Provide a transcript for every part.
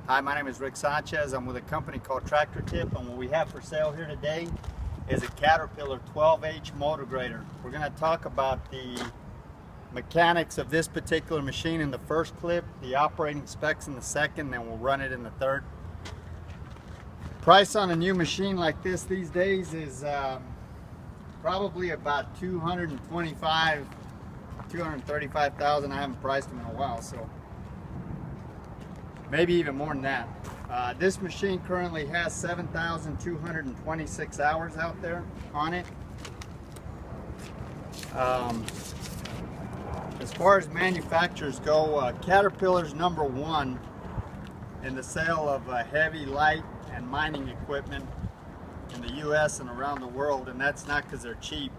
Hi, my name is Rick Sanchez. I'm with a company called Tractor Tip, and what we have for sale here today is a Caterpillar 12H motor grader. We're going to talk about the mechanics of this particular machine in the first clip, the operating specs in the second, then we'll run it in the third. Price on a new machine like this these days is probably about $235,000. I haven't priced them in a while, so maybe even more than that. This machine currently has 7,226 hours out there on it. As far as manufacturers go, Caterpillar's #1 in the sale of heavy, light, and mining equipment in the US and around the world, and that's not because they're cheap.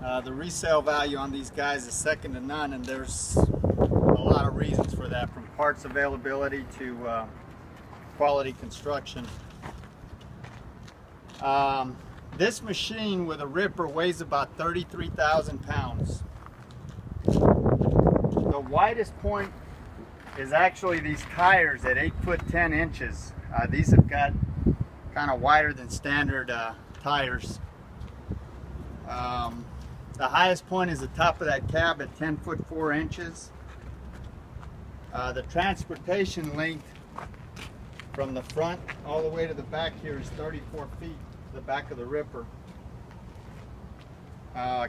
The resale value on these guys is second to none, and there's a lot of reasons for that, from parts availability to quality construction. This machine with a ripper weighs about 33,000 pounds. The widest point is actually these tires at 8 foot 10 inches. These have got kind of wider than standard tires. The highest point is the top of that cab at 10 foot 4 inches. The transportation length from the front all the way to the back here is 34 feet, the back of the ripper.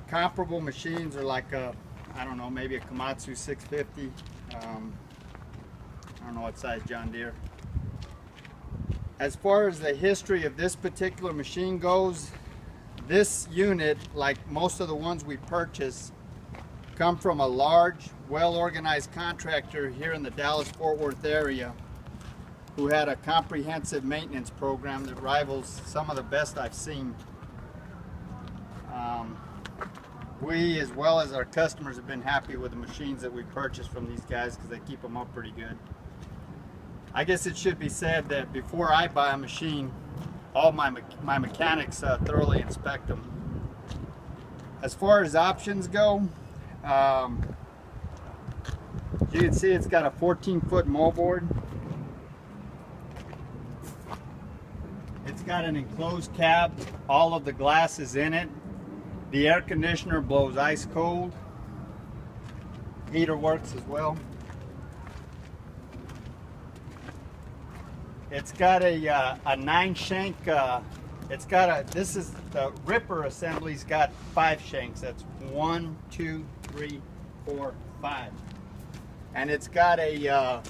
Comparable machines are like I don't know, maybe a Komatsu 650. I don't know what size John Deere. As far as the history of this particular machine goes, this unit, like most of the ones we purchase, come from a large, well-organized contractor here in the Dallas-Fort Worth area who had a comprehensive maintenance program that rivals some of the best I've seen. We, as well as our customers, have been happy with the machines that we purchased from these guys because they keep them up pretty good. I guess it should be said that before I buy a machine, all my mechanics thoroughly inspect them. As far as options go, you can see it's got a 14-foot moldboard. It's got an enclosed cab. All of the glass is in it. The air conditioner blows ice cold. Heater works as well. It's got a 9-shank. This is the ripper assembly's got 5 shanks. That's 1, 2, 3, 4, 5. And it's got a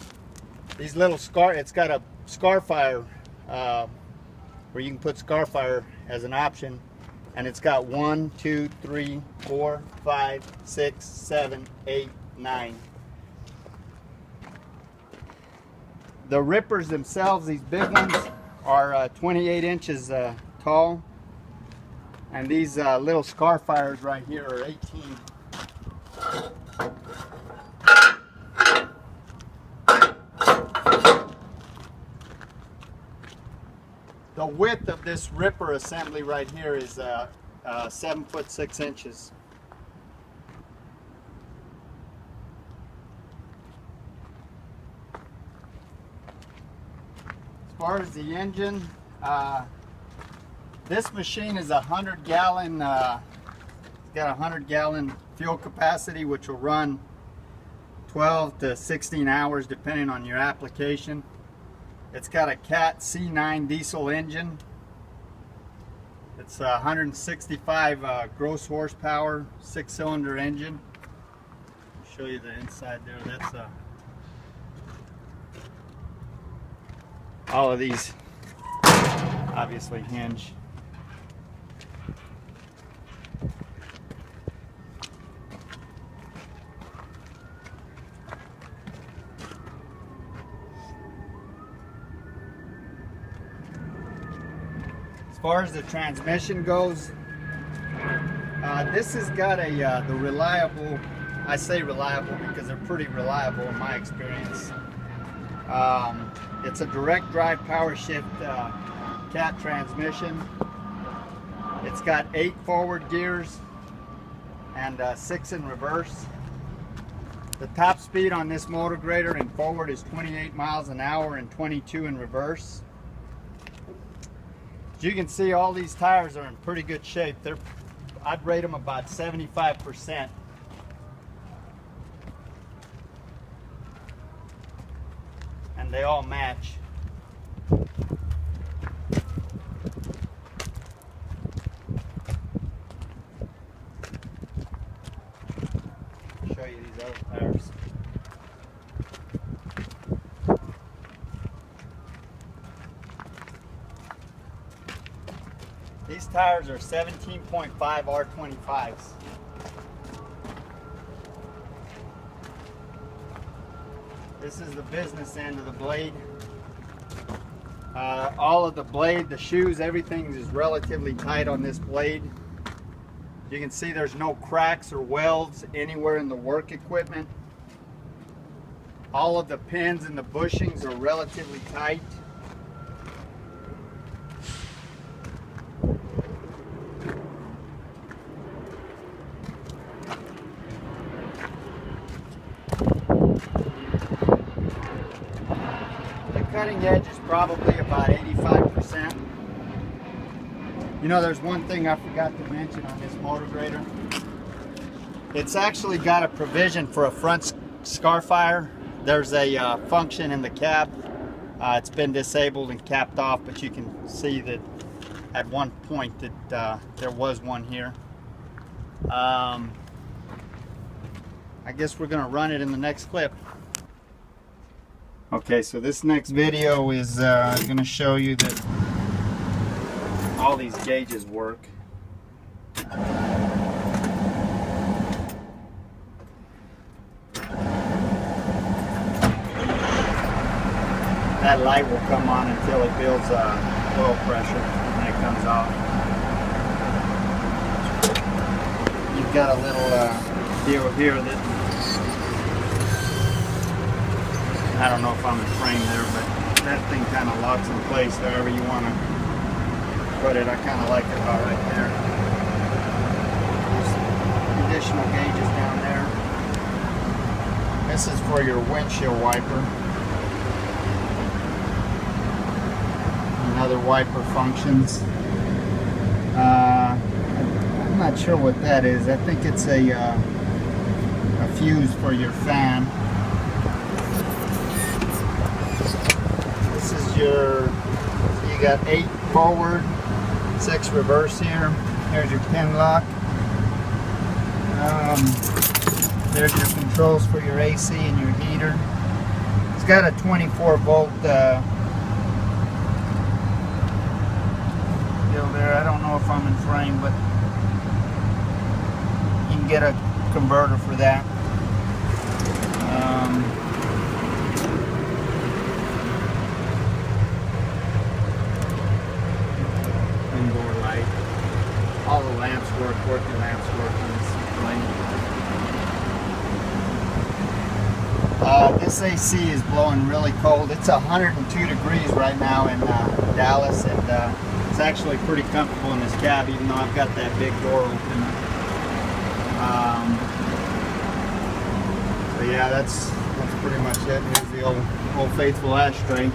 it's got a Scarfire where you can put Scarfire as an option, and it's got 1, 2, 3, 4, 5, 6, 7, 8, 9. The rippers themselves, these big ones, are 28 inches tall, and these little Scarfires right here are 18. The width of this ripper assembly right here is 7 foot 6 inches. As far as the engine, this machine is a 100-gallon. It's got a 100-gallon fuel capacity, which will run 12 to 16 hours depending on your application. It's got a Cat C9 diesel engine. It's a 165 gross horsepower, 6-cylinder engine. I'll show you the inside there. That's all of these obviously hinge. As far as the transmission goes, this has got the reliable, I say reliable because they're pretty reliable in my experience. It's a direct drive power shift Cat transmission. It's got 8 forward gears and 6 in reverse. The top speed on this motor grader in forward is 28 miles an hour and 22 in reverse. As you can see, all these tires are in pretty good shape. I'd rate them about 75%. And they all match. Show you these other tires. These tires are 17.5 R25s. This is the business end of the blade. All of the blade, the shoes, everything is relatively tight on this blade. You can see there's no cracks or welds anywhere in the work equipment. All of the pins and the bushings are relatively tight. The cutting edge is probably about 85%. You know, there's one thing I forgot to mention on this motor grader. It's actually got a provision for a front scar fire. There's a function in the cab. It's been disabled and capped off, but you can see that at one point that there was one here. I guess we're gonna run it in the next clip. Okay, so this next video is gonna show you that all these gauges work. That light will come on until it builds oil pressure and it comes off. You've got a little deal here that, I don't know if I'm in frame there, but that thing kind of locks in place however you want to put it. I kind of like it about right there. There's additional gauges down there. This is for your windshield wiper. And other wiper functions. I'm not sure what that is. I think it's a fuse for your fan. This is your, so you got 8 forward, 6 reverse here. Here's your pin lock. There's your controls for your AC and your heater. It's got a 24 volt deal there. I don't know if I'm in frame, but you can get a converter for that. Indoor light. All the lamps work, working lamps work on this plane. This AC is blowing really cold. It's 102 degrees right now in Dallas, and it's actually pretty comfortable in this cab, even though I've got that big door open. So yeah, that's pretty much it. Here's the old faithful ashtray.